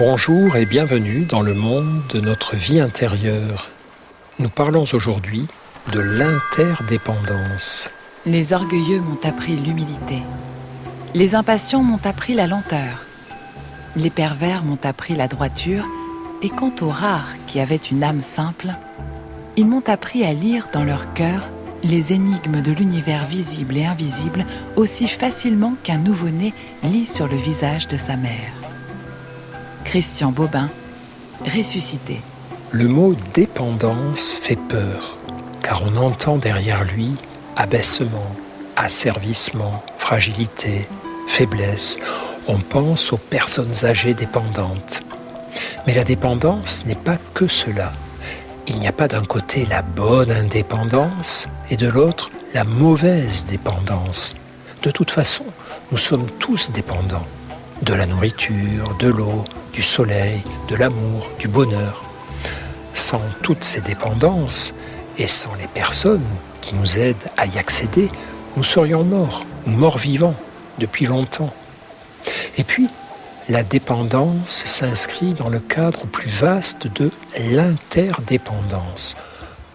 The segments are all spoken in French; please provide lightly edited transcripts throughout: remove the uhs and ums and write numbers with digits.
Bonjour et bienvenue dans le monde de notre vie intérieure. Nous parlons aujourd'hui de l'interdépendance. Les orgueilleux m'ont appris l'humilité. Les impatients m'ont appris la lenteur. Les pervers m'ont appris la droiture. Et quant aux rares qui avaient une âme simple, ils m'ont appris à lire dans leur cœur les énigmes de l'univers visible et invisible aussi facilement qu'un nouveau-né lit sur le visage de sa mère. Christian Bobin, Ressuscité. Le mot dépendance fait peur, car on entend derrière lui abaissement, asservissement, fragilité, faiblesse. On pense aux personnes âgées dépendantes. Mais la dépendance n'est pas que cela. Il n'y a pas d'un côté la bonne indépendance et de l'autre la mauvaise dépendance. De toute façon, nous sommes tous dépendants. De la nourriture, de l'eau, du soleil, de l'amour, du bonheur. Sans toutes ces dépendances et sans les personnes qui nous aident à y accéder, nous serions morts, ou morts vivants, depuis longtemps. Et puis, la dépendance s'inscrit dans le cadre plus vaste de l'interdépendance.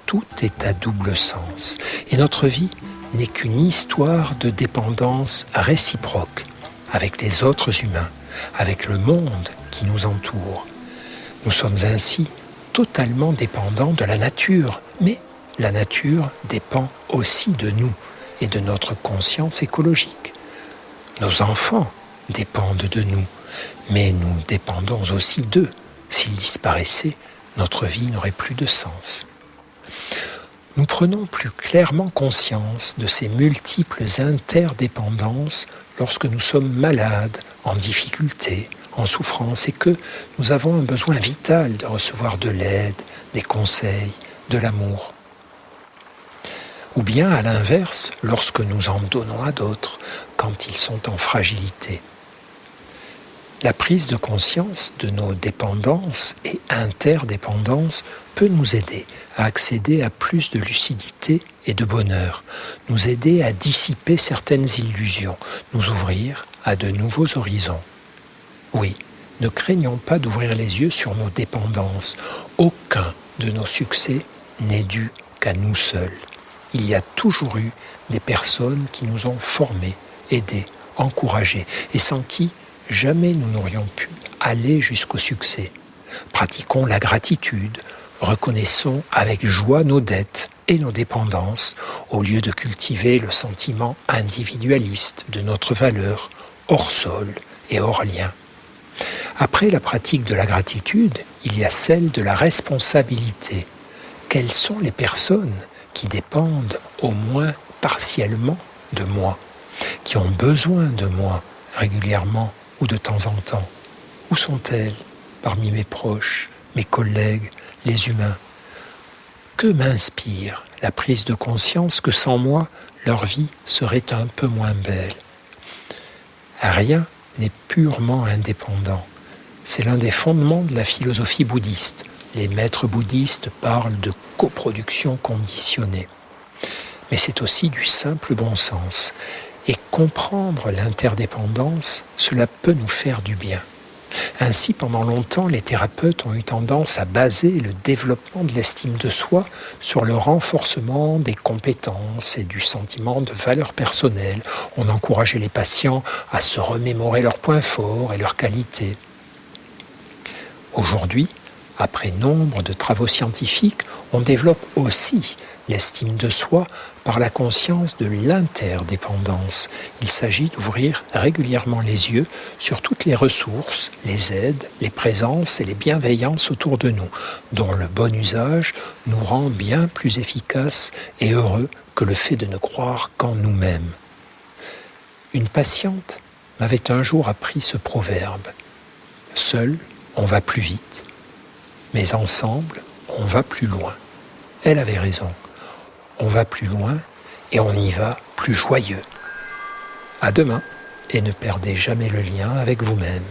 Tout est à double sens, et notre vie n'est qu'une histoire de dépendance réciproque avec les autres humains, avec le monde qui nous entoure. Nous sommes ainsi totalement dépendants de la nature, mais la nature dépend aussi de nous et de notre conscience écologique. Nos enfants dépendent de nous, mais nous dépendons aussi d'eux. S'ils disparaissaient, notre vie n'aurait plus de sens. Nous prenons plus clairement conscience de ces multiples interdépendances lorsque nous sommes malades, en difficulté, en souffrance, et que nous avons un besoin vital de recevoir de l'aide, des conseils, de l'amour. Ou bien, à l'inverse, lorsque nous en donnons à d'autres, quand ils sont en fragilité. La prise de conscience de nos dépendances et interdépendances peut nous aider à accéder à plus de lucidité et de bonheur, nous aider à dissiper certaines illusions, nous ouvrir à de nouveaux horizons. Oui, ne craignons pas d'ouvrir les yeux sur nos dépendances. Aucun de nos succès n'est dû qu'à nous seuls. Il y a toujours eu des personnes qui nous ont formés, aidés, encouragés, et sans qui jamais nous n'aurions pu aller jusqu'au succès. Pratiquons la gratitude, reconnaissons avec joie nos dettes et nos dépendances, au lieu de cultiver le sentiment individualiste de notre valeur, hors sol et hors lien. Après la pratique de la gratitude, il y a celle de la responsabilité. Quelles sont les personnes qui dépendent au moins partiellement de moi, qui ont besoin de moi régulièrement ou de temps en temps? Où sont-elles parmi mes proches, mes collègues, les humains? Que m'inspire la prise de conscience que sans moi, leur vie serait un peu moins belle? Rien n'est purement indépendant. C'est l'un des fondements de la philosophie bouddhiste. Les maîtres bouddhistes parlent de coproduction conditionnée. Mais c'est aussi du simple bon sens. Et comprendre l'interdépendance, cela peut nous faire du bien. Ainsi, pendant longtemps, les thérapeutes ont eu tendance à baser le développement de l'estime de soi sur le renforcement des compétences et du sentiment de valeur personnelle. On encourageait les patients à se remémorer leurs points forts et leurs qualités. Aujourd'hui, après nombre de travaux scientifiques, on développe aussi l'estime de soi par la conscience de l'interdépendance. Il s'agit d'ouvrir régulièrement les yeux sur toutes les ressources, les aides, les présences et les bienveillances autour de nous, dont le bon usage nous rend bien plus efficaces et heureux que le fait de ne croire qu'en nous-mêmes. Une patiente m'avait un jour appris ce proverbe. Seul, on va plus vite, mais ensemble, on va plus loin. Elle avait raison. On va plus loin et on y va plus joyeux. À demain et ne perdez jamais le lien avec vous-même.